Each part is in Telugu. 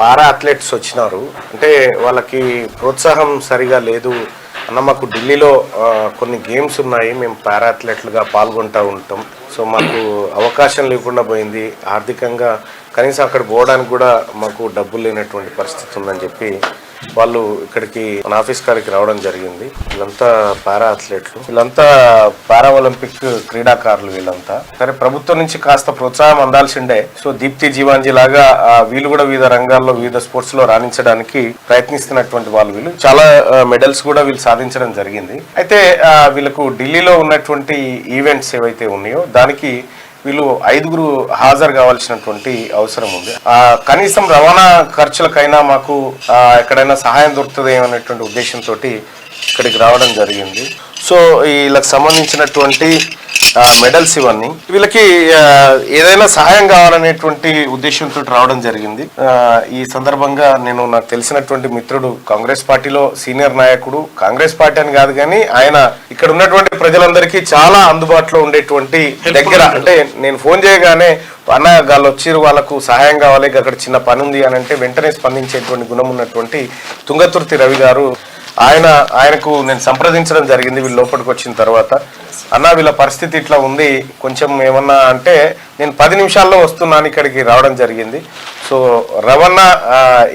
పారా అథ్లెట్స్ వచ్చినారు. అంటే వాళ్ళకి ప్రోత్సాహం సరిగా లేదు అన్న. మాకు ఢిల్లీలో కొన్ని గేమ్స్ ఉన్నాయి, మేము పారా అథ్లెట్లుగా పాల్గొంటూ ఉంటాం. సో మాకు అవకాశం లేకుండా పోయింది. ఆర్థికంగా కనీసం అక్కడ పోవడానికి కూడా మాకు డబ్బులు లేనటువంటి పరిస్థితి ఉందని చెప్పి వాళ్ళు ఇక్కడికి మన ఆఫీస్ కాడికి రావడం జరిగింది. వీళ్ళంతా పారా అథ్లెట్లు, వీళ్ళంతా పారా ఒలింపిక్ క్రీడాకారులు. వీళ్ళంతా సరే ప్రభుత్వం నుంచి కాస్త ప్రోత్సాహం అందాల్సిండే. సో దీప్తి జీవాంజీ లాగా వీళ్ళు కూడా వివిధ రంగాల్లో వివిధ స్పోర్ట్స్ లో రాణించడానికి ప్రయత్నిస్తున్నటువంటి వాళ్ళు. వీళ్ళు చాలా మెడల్స్ కూడా వీళ్ళు సాధించడం జరిగింది. అయితే వీళ్ళకు ఢిల్లీలో ఉన్నటువంటి ఈవెంట్స్ ఏవైతే ఉన్నాయో దానికి వీళ్ళు 5 హాజరు కావాల్సినటువంటి అవసరం ఉంది. కనీసం రవాణా ఖర్చులకైనా మాకు ఎక్కడైనా సహాయం దొరుకుతుంది అనేటువంటి ఉద్దేశంతో ఇక్కడికి రావడం జరిగింది. సో వీళ్ళకి సంబంధించినటువంటి మెడల్స్ ఇవన్నీ వీళ్ళకి ఏదైనా సహాయం కావాలనేటువంటి ఉద్దేశంతో రావడం జరిగింది. ఈ సందర్భంగా నేను నాకు తెలిసినటువంటి మిత్రుడు కాంగ్రెస్ పార్టీలో సీనియర్ నాయకుడు, కాంగ్రెస్ పార్టీ అని కాదు కానీ ఆయన ఇక్కడ ఉన్నటువంటి ప్రజలందరికీ చాలా అందుబాటులో ఉండేటువంటి దగ్గర. అంటే నేను ఫోన్ చేయగానే అన్న వాళ్ళు వచ్చిరు, వాళ్ళకు సహాయం కావాలి, అక్కడ చిన్న పని ఉంది అని అంటే వెంటనే స్పందించేటువంటి గుణం ఉన్నటువంటి తుంగతుర్తి రవి గారు, ఆయనకు నేను సంప్రదించడం జరిగింది. వీళ్ళు లోపలికి వచ్చిన తర్వాత, అన్న వీళ్ళ పరిస్థితి ఇట్లా ఉంది, కొంచెం ఏమన్నా అంటే నేను 10 నిమిషాల్లో వస్తున్నాను ఇక్కడికి రావడం జరిగింది. సో రవణ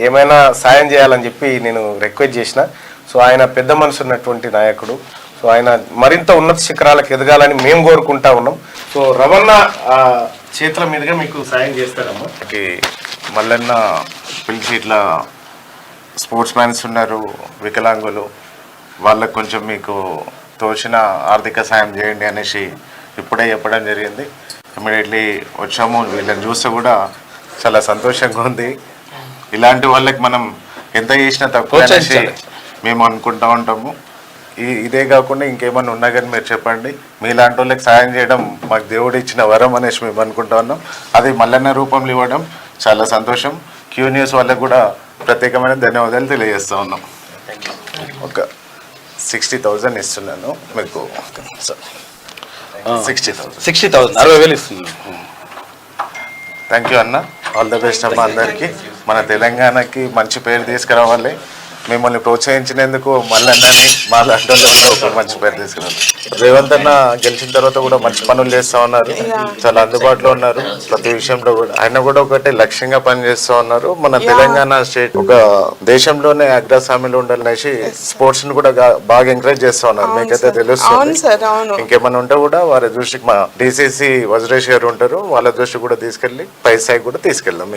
ఏమైనా సాయం చేయాలని చెప్పి నేను రిక్వెస్ట్ చేసిన. సో ఆయన పెద్ద మనసు ఉన్నటువంటి నాయకుడు. సో ఆయన మరింత ఉన్నత శిఖరాలకు ఎదగాలని మేము కోరుకుంటా ఉన్నాం. సో రవణ చేతుల మీదుగా మీకు సాయం చేస్తారమ్మా. మల్లన్న పిలిచి ఇట్లా స్పోర్ట్స్ మ్యాన్స్ ఉన్నారు, వికలాంగులు, వాళ్ళకు కొంచెం మీకు తోచిన ఆర్థిక సాయం చేయండి అనేసి ఇప్పుడే చెప్పడం జరిగింది. ఇమీడియట్లీ వచ్చాము. వీళ్ళని చూస్తే కూడా చాలా సంతోషంగా ఉంది. ఇలాంటి వాళ్ళకి మనం ఎంత చేసినా తక్కువ అనేసి మేము అనుకుంటూ ఉంటాము. ఇదే కాకుండా ఇంకేమన్నా ఉన్నా కానీ మీరు చెప్పండి. మీలాంటి వాళ్ళకి సాయం చేయడం మాకు దేవుడు ఇచ్చిన వరం అనేసి మేము అనుకుంటా ఉన్నాం. అది మల్లన్న రూపంలో ఇవ్వడం చాలా సంతోషం. క్యూ న్యూస్ వాళ్ళకు కూడా ప్రత్యేకమైన ధన్యవాదాలు తెలియజేస్తూ ఉన్నాం. ఒక 60,000 ఇస్తున్నాను మీకు. 60,000 60,000 ఇస్తున్నాను. థ్యాంక్ యూ అన్న. ఆల్ ద బెస్ట్ అమ్మ అందరికీ. మన తెలంగాణకి మంచి పేరు తీసుకురావాలి. మిమ్మల్ని ప్రోత్సహించినందుకు మల్లన్నని మా లాంటి ఒక మంచి పేరు తీసుకురావాలి. రేవంత్ అన్న గెలిచిన తర్వాత కూడా మంచి పనులు చేస్తూ ఉన్నారు, చాలా అందుబాటులో ఉన్నారు ప్రతి విషయంలో కూడా. ఆయన కూడా ఒకటే లక్ష్యంగా పనిచేస్తూ ఉన్నారు. మన తెలంగాణ స్టేట్ ఒక దేశంలోనే అగ్రస్థానంలో ఉండాలనేసి స్పోర్ట్స్ ని కూడా బాగా ఎంకరేజ్ చేస్తూ ఉన్నారు. మీకైతే తెలుస్తుంది. ఇంకేమైనా ఉంటే కూడా వారి దృష్టికి మా DCC వజ్రేష్ గారు ఉంటారు, వాళ్ళ దృష్టి కూడా తీసుకెళ్లి పై స్థాయికి కూడా తీసుకెళ్దాం.